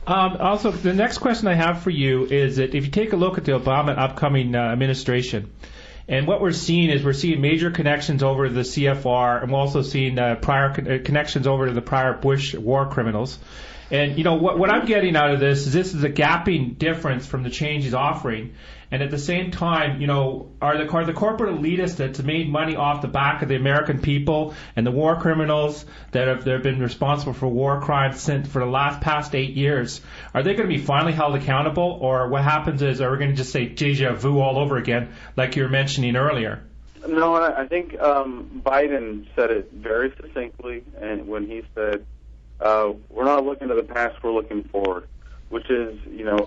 Also, the next question I have for you is that if you take a look at the Obama upcoming administration, and what we're seeing major connections over to the CFR, and we're also seeing prior connections over to the prior Bush war criminals. And, what I'm getting out of this is a gapping difference from the change he's offering. And at the same time, are the corporate elitists that's made money off the back of the American people and the war criminals that have been responsible for war crimes for the past 8 years, are they going to be finally held accountable? Or what happens is, are we going to just say déjà vu all over again, like you were mentioning earlier? No, I think Biden said it very succinctly, and when he said, we're not looking to the past, we're looking forward, which is,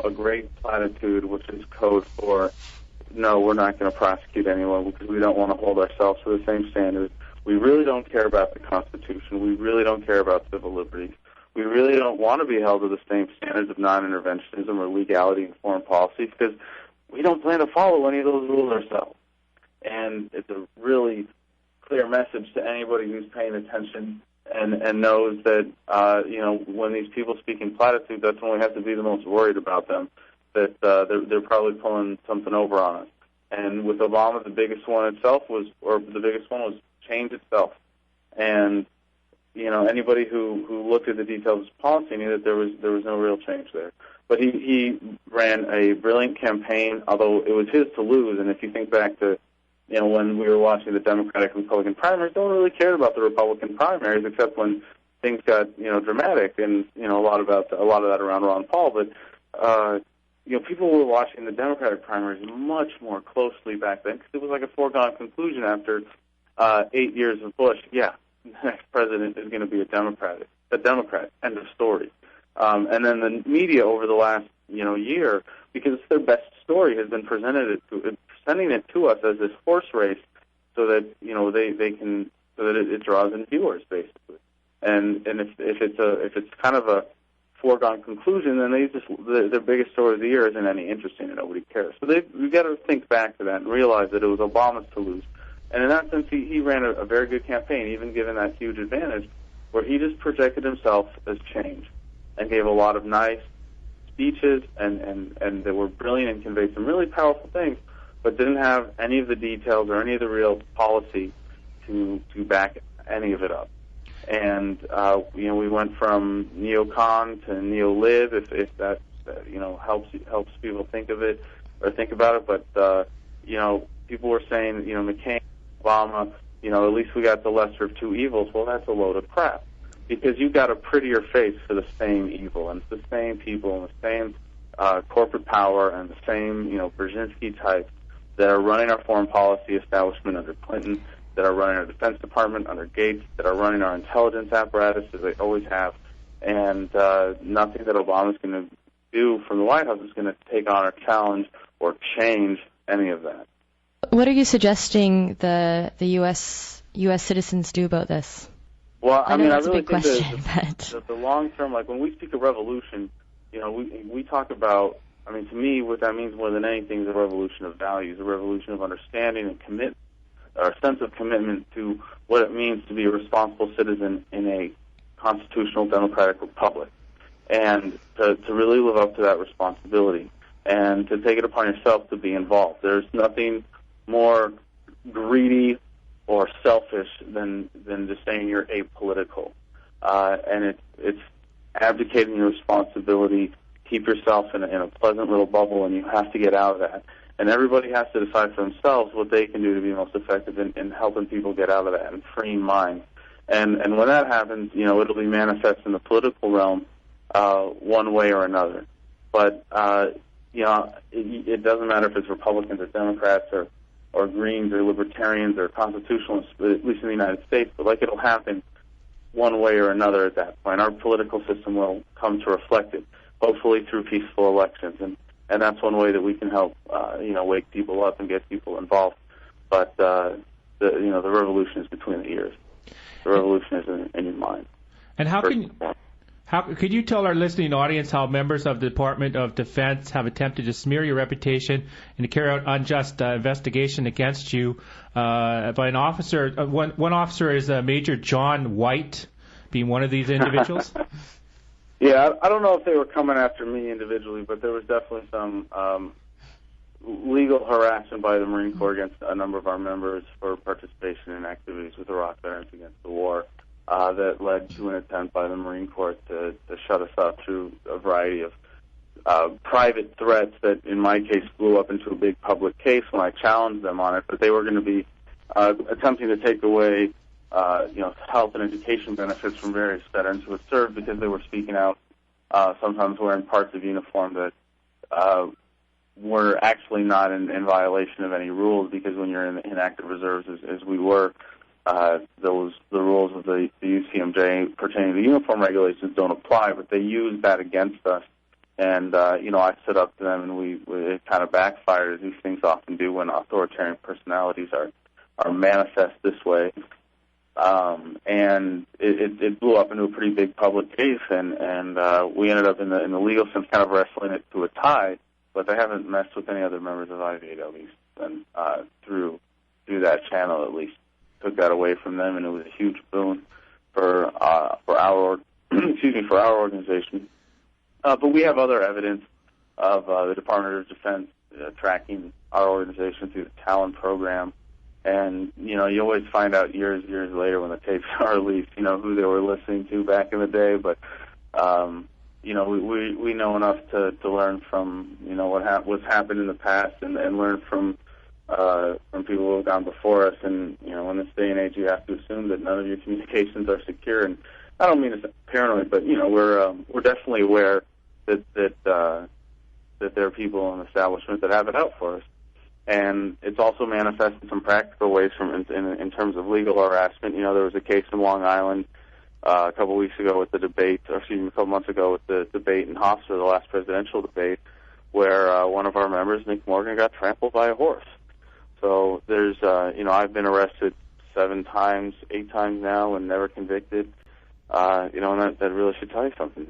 a great platitude, which is code for, no, we're not going to prosecute anyone because we don't want to hold ourselves to the same standards. We really don't care about the Constitution. We really don't care about civil liberties. We really don't want to be held to the same standards of non-interventionism or legality in foreign policy because we don't plan to follow any of those rules ourselves. And it's a really clear message to anybody who's paying attention and knows that, when these people speak in platitudes, that's when we have to be the most worried about them, that they're probably pulling something over on us. And with Obama, the biggest one was change itself. And, anybody who looked at the details of his policy knew that there was no real change there. But he ran a brilliant campaign, although it was his to lose. And if you think back to when we were watching the Democratic and Republican primaries, no one really cared about the Republican primaries except when things got, dramatic, and, a lot of that around Ron Paul. But, people were watching the Democratic primaries much more closely back then because it was like a foregone conclusion after 8 years of Bush. Yeah, the next president is going to be a Democrat, end of story. And then the media over the last, year, because it's their best story, has been presenting it to us as this horse race, so that it draws in viewers basically. And if it's kind of a foregone conclusion, then their biggest story of the year isn't any interesting and nobody cares. So we've got to think back to that and realize that it was Obama's to lose. And in that sense, he ran a very good campaign, even given that huge advantage, where he just projected himself as change and gave a lot of nice speeches and that were brilliant and conveyed some really powerful things, but didn't have any of the details or any of the real policy to back any of it up. And we went from neocon to neo-lib, if that helps people think of it or think about it. But people were saying McCain, Obama, at least we got the lesser of two evils. Well, that's a load of crap, because you've got a prettier face for the same evil, and it's the same people and the same corporate power and the same Brzezinski types that are running our foreign policy establishment under Clinton, that are running our Defense Department under Gates, that are running our intelligence apparatus as they always have. And nothing that Obama's going to do from the White House is going to take on or challenge or change any of that. What are you suggesting the U.S. citizens do about this? Well, I that's really a big think question, the long term, like when we speak of revolution, we talk about, to me, what that means more than anything is a revolution of values, a revolution of understanding and commitment, or a sense of commitment to what it means to be a responsible citizen in a constitutional democratic republic, and to really live up to that responsibility, and to take it upon yourself to be involved. There's nothing more greedy or selfish than just saying you're apolitical, and it's abdicating your responsibility. Keep yourself in a pleasant little bubble, and you have to get out of that. And everybody has to decide for themselves what they can do to be most effective in helping people get out of that and freeing minds. And when that happens, it'll be manifest in the political realm one way or another. But it doesn't matter if it's Republicans or Democrats or Greens or Libertarians or Constitutionalists, at least in the United States. But it'll happen one way or another at that point. Our political system will come to reflect it, hopefully through peaceful elections. And that's one way that we can help, wake people up and get people involved. But the revolution is between the ears. The revolution is in your mind. And how could you tell our listening audience how members of the Department of Defense have attempted to smear your reputation and to carry out unjust investigation against you by an officer? One officer is Major John White, being one of these individuals. Yeah, I don't know if they were coming after me individually, but there was definitely some legal harassment by the Marine Corps against a number of our members for participation in activities with Iraq Veterans Against the War that led to an attempt by the Marine Corps to shut us up through a variety of private threats that, in my case, blew up into a big public case when I challenged them on it. But they were going to be attempting to take away health and education benefits from various veterans who had served because they were speaking out, sometimes wearing parts of uniform that were actually not in violation of any rules, because when you're in active reserves, as we were, the rules of the UCMJ pertaining to uniform regulations don't apply, but they use that against us. And, I stood up to them, and it kind of backfired, as these things often do when authoritarian personalities are manifest this way. And it blew up into a pretty big public case, and we ended up in the legal sense kind of wrestling it to a tie, but they haven't messed with any other members of IVAW and through that channel at least. Took that away from them, and it was a huge boon for our for our organization. But we have other evidence of the Department of Defense tracking our organization through the Talon program. And, you always find out years later when the tapes are released, who they were listening to back in the day. But, we know enough to learn from, what's happened in the past and learn from people who have gone before us. And, in this day and age, you have to assume that none of your communications are secure. And I don't mean it's paranoid, but, we're definitely aware that there are people in the establishment that have it out for us. And it's also manifested some practical ways in terms of legal harassment. There was a case in Long Island a couple months ago with the debate in Hofstra, the last presidential debate, where one of our members, Nick Morgan, got trampled by a horse. So there's, I've been arrested 8 times now and never convicted. And that really should tell you something.